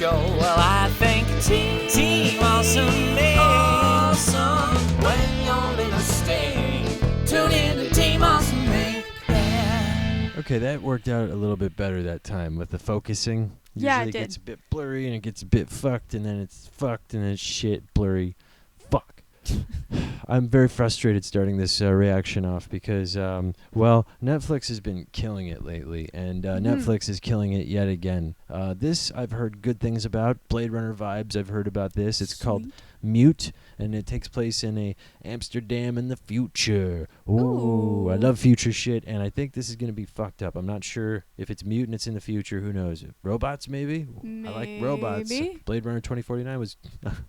show. Well, I think Team Awesome is awesome when you're in a state. Tune in to Team Awesome. Okay, that worked out a little bit better that time with the focusing. Yeah, Usually it did. gets a bit blurry and it gets a bit fucked and then it's fucked and then it's shit blurry. Fuck. I'm very frustrated starting this reaction off because, well, Netflix has been killing it lately, and Netflix is killing it yet again. This I've heard good things about. Blade Runner vibes. I've heard about this. It's called Mute, and it takes place in a Amsterdam in the future. Ooh, I love future shit, and I think this is gonna be fucked up. I'm not sure if it's Mute and it's in the future. Who knows? Robots, maybe. I like robots. Blade Runner 2049 was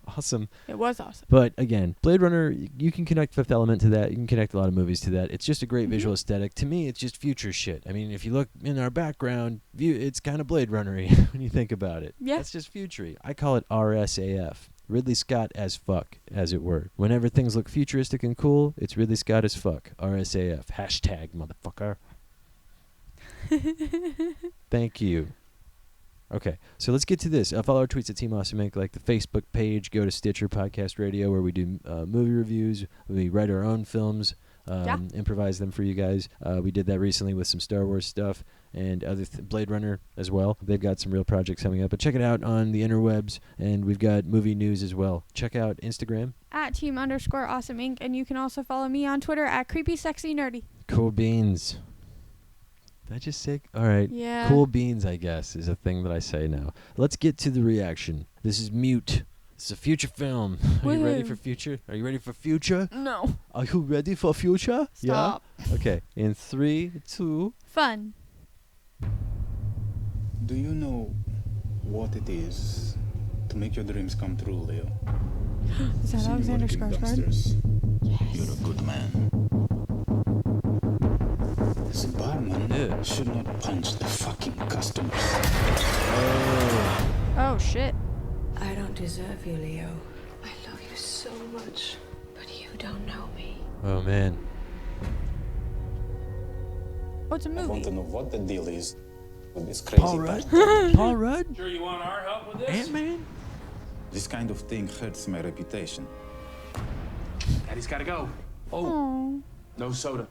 awesome. It was awesome. But again, Blade Runner, you can connect Fifth Element to that. You can connect a lot of movies to that. It's just a great visual aesthetic. To me, it's just future shit. I mean, if you look in our background, it's kind of Blade Runner-y when you think about it. Yeah. It's just future-y. I call it RSAF. Ridley Scott as fuck, as it were. Whenever things look futuristic and cool, it's Ridley Scott as fuck. RSAF. Hashtag, motherfucker. Thank you. Okay, so let's get to this. Follow our tweets at Team Awesome Inc., like the Facebook page. Go to Stitcher Podcast Radio, where we do movie reviews. We write our own films, improvise them for you guys. We did that recently with some Star Wars stuff and other Blade Runner as well. They've got some real projects coming up. But check it out on the interwebs, and we've got movie news as well. Check out Instagram. At Team_Awesome Inc. And you can also follow me on Twitter at CreepySexyNerdy. Cool beans. Did I just say? All right. Yeah. Cool beans, I guess, is a thing that I say now. Let's get to the reaction. This is Mute. It's a future film. Are you ready for future? Are you ready for future? No. Are you ready for future? Stop. Yeah? Okay. In 3, 2. Fun. Do you know what it is to make your dreams come true, Leo? Is that See you Alexander working Skarsgård? dumpsters. Yes. You're a good man. This barman should not punch the fucking customers. Oh, shit. I don't deserve you, Leo. I love you so much, but you don't know me. Oh, man. Oh, it's a I want movie. to know what the deal is with this crazy Paul Rudd? bastard. Paul Rudd? Sure you want our help with this? Ant-Man? This kind of thing hurts my reputation. Daddy's gotta go. Oh, Oh. no soda.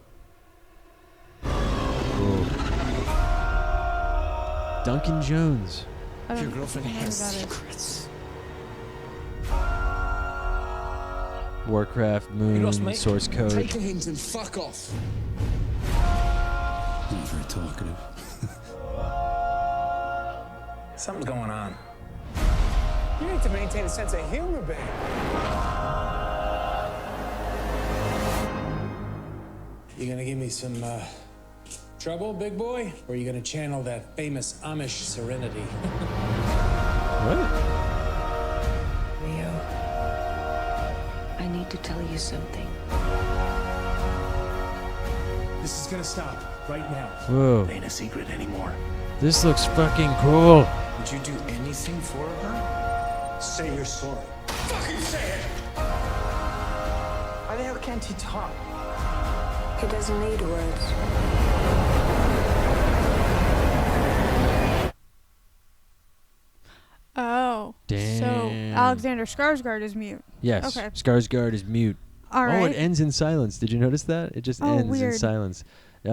Duncan Jones. I don't Your girlfriend know has about it. secrets. Warcraft, You Moon, lost, mate. Source Code. Take the hint and fuck off. Not very talkative. Something's going on. You need to maintain a sense of humor, babe. You gonna give me some trouble, big boy? Or are you gonna channel that famous Amish serenity? What? Leo, I need to tell you something. This is gonna stop right now. Whoa. Ain't a secret anymore. This looks fucking cool. Would you do anything for her? Say you're sorry. Fucking say it! Why the hell can't he talk? He doesn't need words. Oh. Damn. So Alexander Skarsgård is mute. Yes. Okay. Skarsgård is mute. All right. Oh, it ends in silence. Did you notice that? It just ends in weird. silence.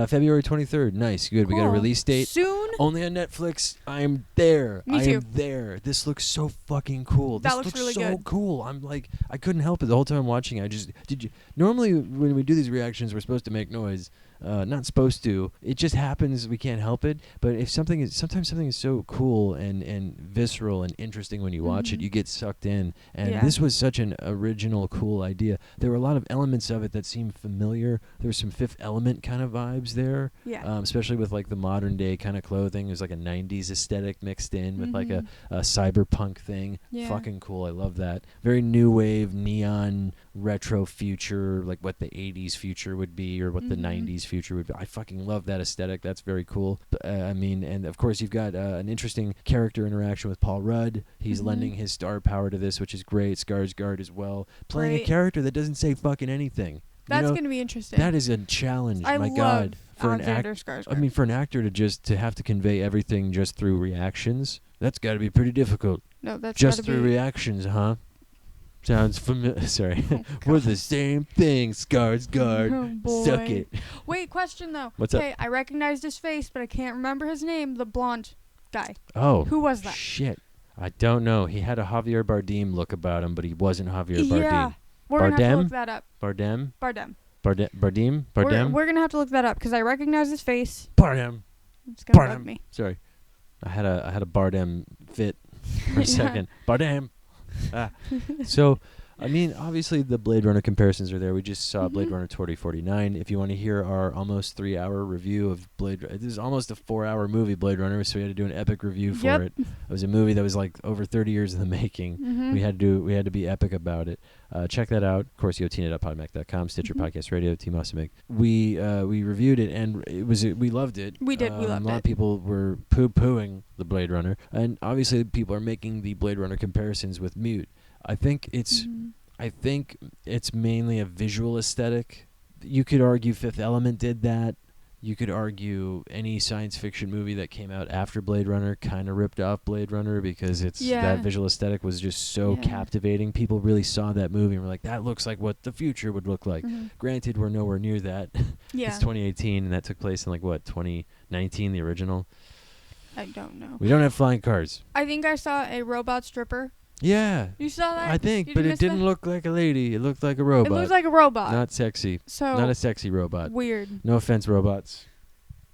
February 23rd. Nice. Good. We got a Cool. release date. Soon? Only on Netflix. I'm there. Me I too. am there. This looks so fucking cool. That This looks really so good. cool. I'm like, I couldn't help it the whole time watching. Normally when we do these reactions, we're supposed to make noise. Not supposed to. It just happens. We can't help it. But if sometimes something is so cool and visceral and interesting when you watch it, you get sucked in. And Yeah. this was such an original, cool idea. There were a lot of elements of it that seemed familiar. There was some Fifth Element kind of vibes there. Yeah. Especially with like the modern day kind of clothing. There's like a 90s aesthetic mixed in with like a cyberpunk thing. Yeah. Fucking cool. I love that. Very new wave, neon, retro future, like what the 80s future would be or what the 90s future would be. I fucking love that aesthetic. That's very cool. I mean, and of course you've got an interesting character interaction with Paul Rudd. He's lending his star power to this, which is great. Skarsgård as well. Playing a Great. character that doesn't say fucking anything. That's You know, going to be interesting. that is a challenge. I my love God. For Alexander Skarsgård. I mean, for an actor to have to convey everything just through reactions, that's got to be pretty difficult. No, that's Just gotta through be. reactions, huh? Sounds familiar. Sorry. Oh, We're the same thing. Scars guard. Oh, Suck boy. it. Wait, question though. What's up? Okay, I recognized his face, but I can't remember his name. The blonde guy. Oh. Who was that? Shit. I don't know. He had a Javier Bardem look about him, but he wasn't Javier Bardem. Yeah, we're gonna have to Bardem? look that up. Bardem? Bardem. Bardem? We're, Bardem? we're gonna have to look that up because I recognize his face. Bardem. It's gonna Bardem. bug me. Sorry. I had a Bardem fit for a Yeah. second. Bardem. So, I mean, obviously the Blade Runner comparisons are there. We just saw Blade Mhm. Runner 2049. If you want to hear our almost 3-hour review of this is almost a 4-hour movie, Blade Runner, so we had to do an epic review for Yep. it. It was a movie that was like over 30 years in the making. Mhm. We had to be epic about it. Check that out. Of course, yotina.podmac.com, Stitcher Mhm. Podcast Radio, Team Awesome Inc. We reviewed it and we loved it. We did. We loved A lot it. of people were poo-pooing the Blade Runner, and obviously people are making the Blade Runner comparisons with Mute. I think it's mainly a visual aesthetic. You could argue Fifth Element did that. You could argue any science fiction movie that came out after Blade Runner kind of ripped off Blade Runner because that visual aesthetic was just so Yeah. captivating. People really saw that movie and were like, that looks like what the future would look like. Mhm. Granted, we're nowhere near that. Yeah. It's 2018, and that took place in 2019, the original. I don't know. We don't have flying cars. I think I saw a robot stripper. Yeah, You saw that? I think, You but it miss that? didn't look like a lady. It looked like a robot. It looked like a robot. Not sexy. so Not a sexy robot. weird. No offense, robots.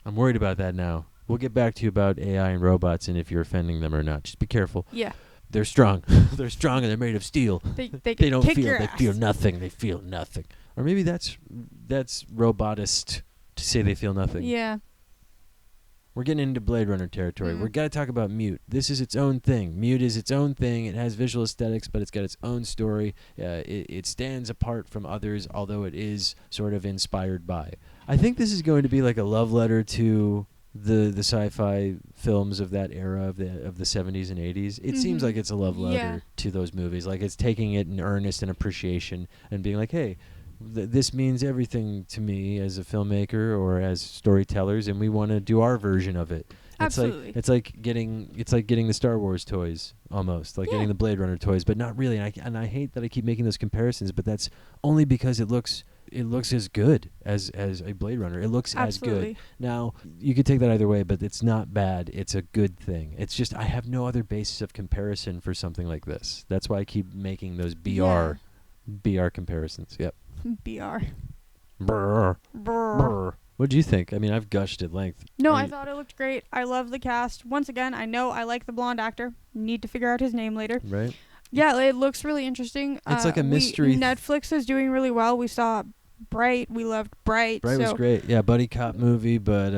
I'm worried about that now. We'll get back to you about AI and robots and if you're offending them or not. Just be careful. Yeah. They're strong. They're strong and they're made of steel. They They can don't kick feel. your They ass. feel nothing. They feel nothing. Or maybe that's robotist to say they feel nothing. Yeah. We're getting into Blade Runner territory. Mm. We're gotta talk about Mute. This is its own thing. Mute is its own thing. It has visual aesthetics, but it's got its own story. It stands apart from others, although it is sort of inspired by. I think this is going to be like a love letter to the sci-fi films of that era of the 70s and 80s. It seems Mhm. like it's a love letter Yeah. to those movies. Like it's taking it in earnest and appreciation and being like, hey, this means everything to me as a filmmaker or as storytellers, and we want to do our version of it. Absolutely. It's like getting the Star Wars toys almost, like Yeah. getting the Blade Runner toys, but not really. And I hate that I keep making those comparisons, but that's only because it looks as good as a Blade Runner. It looks as good. Absolutely. Now, you could take that either way, but it's not bad. It's a good thing. It's just I have no other basis of comparison for something like this. That's why I keep making those BR comparisons. Yep. BR. Brr. Brr. Brr. What do you think? I mean, I've gushed at length. No, Are I you- thought it looked great. I love the cast. Once again, I know I like the blonde actor. Need to figure out his name later. Right? Yeah, it looks really interesting. It's like a mystery Netflix is doing really well. We saw Bright. We loved Bright. Bright was so, great. Yeah, buddy cop movie, but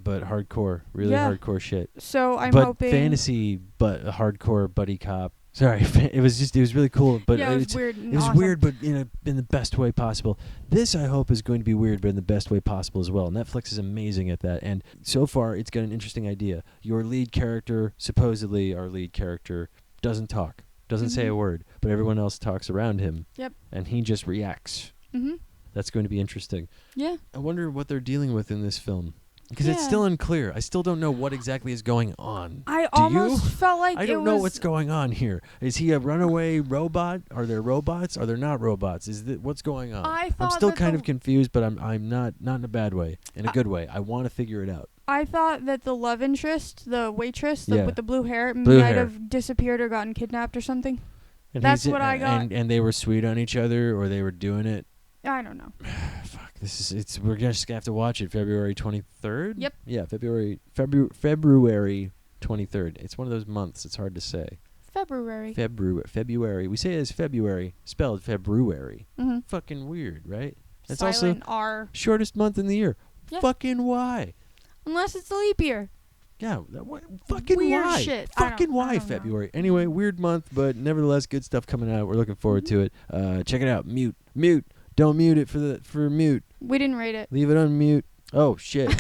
hardcore. Really Yeah. hardcore shit. So I'm but hoping. fantasy, but hardcore buddy cop. Sorry, it was really cool. But yeah, it was it's, weird. it was weird, but in the best way possible. This, I hope, is going to be weird, but in the best way possible as well. Netflix is amazing at that, and so far, it's got an interesting idea. Your lead character, supposedly our lead character, doesn't talk, doesn't say a Mhm. word, but everyone else talks around him. Yep. And he just reacts. Mhm. That's going to be interesting. Yeah. I wonder what they're dealing with in this film. Because it's Yeah. still unclear. I still don't know what exactly is going on. I Do almost you? felt like I it don't know was- what's going on here. Is he a runaway robot? Are there robots? Are there not robots? What's going on? I I'm thought still that kind the- of confused, but I'm not in a bad way. In a good way. I want to figure it out. I thought that the love interest, the waitress Yeah. with the blue hair, Blue might hair. have disappeared or gotten kidnapped or something. And That's he's- what I got. And they were sweet on each other, or they were doing it. I don't know. Fuck. We're just gonna have to watch it February 23rd. Yep. Yeah, February 23rd. It's one of those months. It's hard to say. February. February. We say it as February, spelled February. Mm-hmm. Fucking weird, right? It's Silent also R. shortest month in the year. Yeah. Fucking why? Unless it's a leap year. Yeah, fucking Weird why? shit. I Fucking don't why know. February? Anyway, weird month, but nevertheless, good stuff coming out. We're looking forward to it. Check it out. Mute. Don't mute it for Mute. We didn't rate it. Leave it on mute. Oh shit.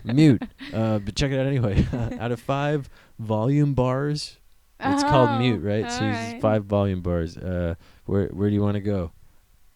Mute. But check it out anyway. Out of 5 volume bars, it's called Mute, right? So alright. it's 5 volume bars. Where do you want to go?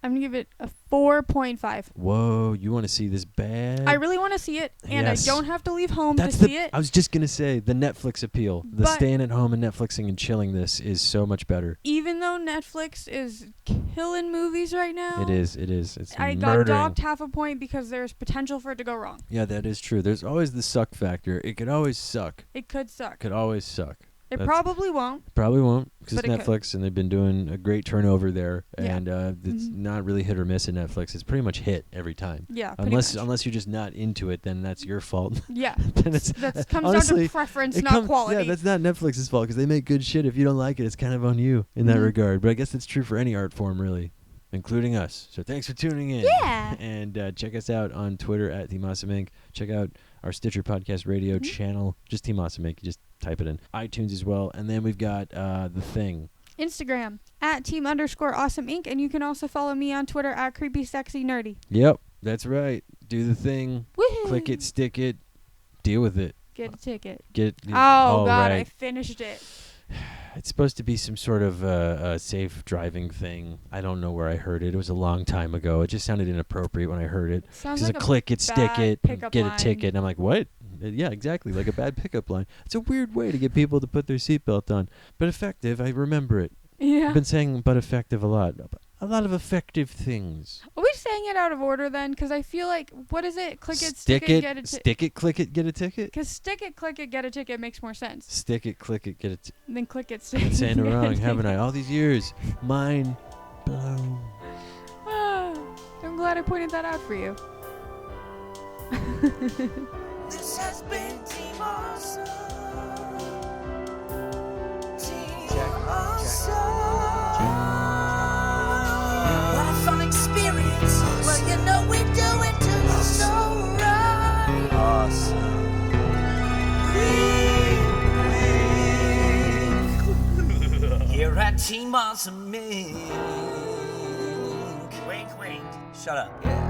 I'm going to give it a 4.5. Whoa, you want to see this bad? I really want to see it, and Yes. I don't have to leave home That's to see it. I was just going to say, the Netflix appeal. The But- staying at home and Netflixing and chilling this is so much better. Even though Netflix is killing movies right now. It is. It's I got murdering. docked half a point because there's potential for it to go wrong. Yeah, that is true. There's always the suck factor. It could always suck. It could suck. Could always suck. It That's- probably won't. Probably won't, because But it's it could. Netflix and they've been doing a great turnover there, Yeah. and it's Mhm. not really hit or miss at Netflix. It's pretty much hit every time. Yeah, pretty Unless much. unless you're just not into it, then that's your fault. Yeah. Then it's That comes honestly, down to preference, it not quality. Yeah, that's not Netflix's fault, because they make good shit. If you don't like it, it's kind of on you in that Mhm. regard. But I guess it's true for any art form, really, including us. So thanks for tuning in. Yeah. And check us out on Twitter at Team Awesome Inc. Check out our Stitcher Podcast Radio Mhm. channel. Just Team Awesome Inc. You just type it in. iTunes as well. And then we've got The Thing. Instagram at team_awesome inc, and you can also follow me on Twitter at creepysexynerdy. Yep, that's right. Do the thing. Woohoo! Click it, stick it, deal with it. Get a ticket. Get it. Oh all God, I right. finished it. It's supposed to be some sort of a safe driving thing. I don't know where I heard it. It was a long time ago. It just sounded inappropriate when I heard it. Sounds Just like a click it, stick bad it, pickup get line. a ticket. And I'm like, what? Yeah, exactly. Like a bad pickup line. It's a weird way to get people to put their seatbelt on. But effective. I remember it. Yeah. I've been saying but effective a lot. A lot of effective things. Are we saying it out of order then? Because I feel like, what is it? Click it, Stick stick it, get a ticket. stick it, click it, get a ticket. Because stick it, click it, get a ticket makes more sense Stick it, click it, get a ticket. than click it, stick Been it. saying it get a wrong, haven't I? ticket. All these years. Mind blown. I'm glad I pointed that out for you. This has been Team Awesome. Team Awesome. What a fun experience. Well, you know we do it just so right. Awesome. Here at Team Awesome Inc. Wink, wink. Shut up. Yeah.